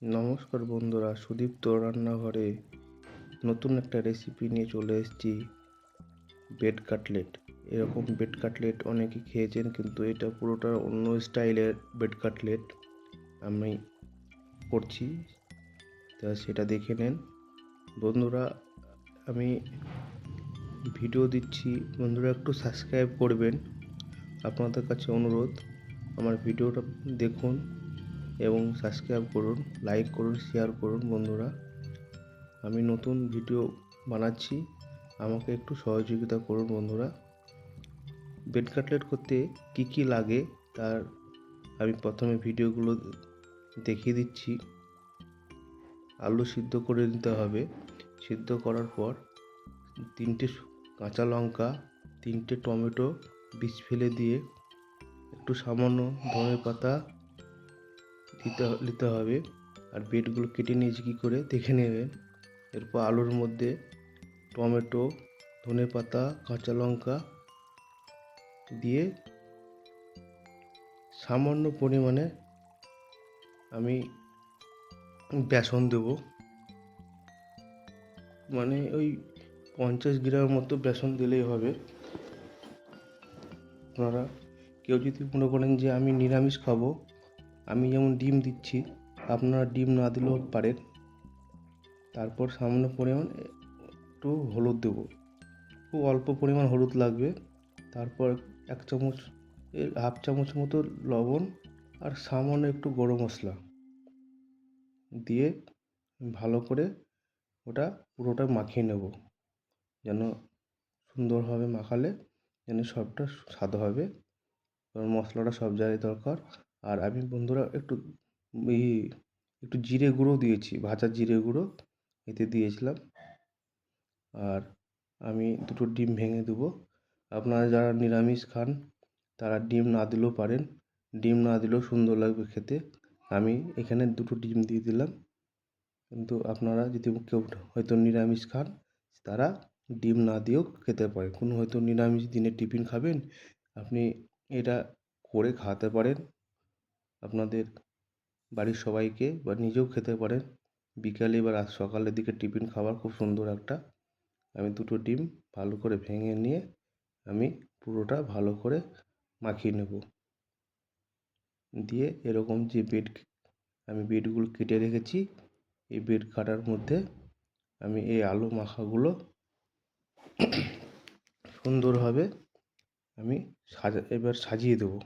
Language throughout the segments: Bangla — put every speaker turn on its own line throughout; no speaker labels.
নমস্কার বন্ধুরা, সুদীপ্ত রান্নাঘরে নতুন একটা রেসিপি নিয়ে চলে এসেছি। Bed cutlet. এরকম বেড কাটলেট অনেকে খেয়েছেন, কিন্তু এটা পুরোটা অন্য স্টাইলের বেড কাটলেট আমি করছি, তা সেটা দেখে নেন বন্ধুরা। আমি ভিডিও দিচ্ছি, বন্ধুরা একটু সাবস্ক্রাইব করবেন, আপনাদের কাছে অনুরোধ। আমার ভিডিওটা দেখুন এবং সাবস্ক্রাইব করুন, লাইক করুন, শেয়ার করুন বন্ধুরা। আমি নতুন ভিডিও বানাচ্ছি, আমাকে একটু সহযোগিতা করুন বন্ধুরা। বেড কাটলেট করতে কি কি লাগে তার আমি প্রথমে ভিডিওগুলো দেখিয়ে দিচ্ছি। আলু সিদ্ধ করে নিতে হবে। সিদ্ধ করার পর 3টে কাঁচা লঙ্কা, 3টে টমেটো বীজ ফেলে দিয়ে একটু সামান্য ধনে পাতা দিতে হবে। আর বেডগুলো কেটে নিয়েছি কী করে দেখে নেবেন। এরপর আলুর মধ্যে টমেটো, ধনেপাতা, কাঁচা লঙ্কা দিয়ে সামান্য পরিমাণে আমি বেসন দেবো, মানে ওই 50 গ্রাম মতো বেসন দিলেই হবে। আপনারা কেউ যদি মনে করেন যে আমি নিরামিষ খাবো, আমি যেমন ডিম দিচ্ছি, আপনারা ডিম না দিলেও পারেন। তারপর সামান্য পরিমাণ একটু হলুদ দেবো, খুব অল্প পরিমাণ হলুদ লাগবে। তারপর 1 চামচ হাফ চামচ মতো লবণ আর সামান্য একটু গরম মশলা দিয়ে ভালো করে ওটা পুরোটা মাখিয়ে নেব, যেন সুন্দরভাবে মাখালে যেন সবটা স্বাদ হবে। কারণ মশলাটা সব জায়গায় দরকার। আর আমি বন্ধুরা একটু জিরে গুঁড়ো দিয়েছি, ভাজা জিরে গুঁড়ো এতে দিয়েছিলাম। আর আমি 2টো ডিম ভেঙে দেবো। আপনারা যারা নিরামিষ খান তারা ডিম না দিলেও পারেন, ডিম না দিলেও সুন্দর লাগবে খেতে। আমি এখানে 2টো ডিম দিয়ে দিলাম। কিন্তু আপনারা যদি কেউ হয়তো নিরামিষ খান, তারা ডিম না দিয়েও খেতে পারেন। কোনো হয়তো নিরামিষ দিনে টিফিন খাবেন, আপনি এটা করে খাওয়াতে পারেন আপনাদের বাড়ির সবাইকে, বা নিজেও খেতে পারেন বিকালে বা সকালের দিকে টিফিন খাবার খুব সুন্দর একটা। আমি 2টো ডিম ভালো করে ভেঙে নিয়ে আমি পুরোটা ভালো করে মাখিয়ে নেব। দিয়ে এরকম যে আমি বেডগুলো কেটে রেখেছি, এই বেড কাটার মধ্যে আমি এই আলু মাখাগুলো সুন্দরভাবে আমি এবার সাজিয়ে দেবো,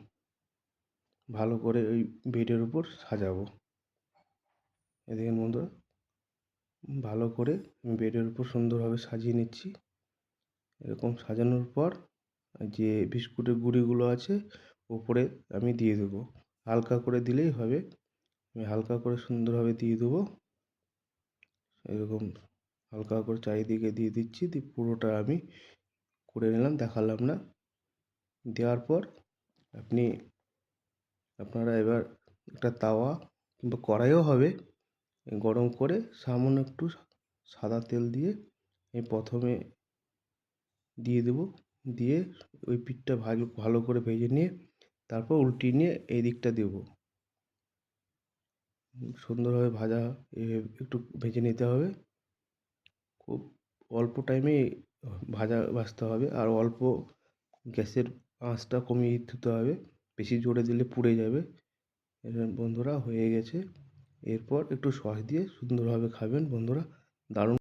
ভালো করে ওই বেডের উপর সাজাবো। দেখুন বন্ধুরা, ভালো করে আমি বেডের উপর সুন্দরভাবে সাজিয়ে নিচ্ছি। এরকম সাজানোর পর যে বিস্কুটের গুঁড়িগুলো আছে ওপরে আমি দিয়ে দেবো, হালকা করে দিলেই হবে। আমি হালকা করে সুন্দরভাবে দিয়ে দেবো। এরকম হালকা করে চারিদিকে দিয়ে দিচ্ছি, দিয়ে পুরোটা আমি করে নিলাম, দেখালাম না। দেওয়ার পর আপনারা এবার একটা তাওয়া কিংবা কড়াইও হবে, গরম করে সামান্য একটু সাদা তেল দিয়ে আমি প্রথমে দিয়ে দেবো। দিয়ে ওই পিঠটা ভালো করে ভেজে নিয়ে তারপর উল্টিয়ে নিয়ে এই দিকটা দেবো। সুন্দরভাবে একটু ভেজে নিতে হবে। খুব অল্প টাইমে ভাজতে হবে, আর অল্প গ্যাসের আঁচটা কমিয়ে দিতে হবে, বেশি জোরে দিলে পুড়ে যাবে। বন্ধুরা হয়ে গেছে। এরপর একটু সস দিয়ে সুন্দরভাবে খাবেন বন্ধুরা, দারুণ।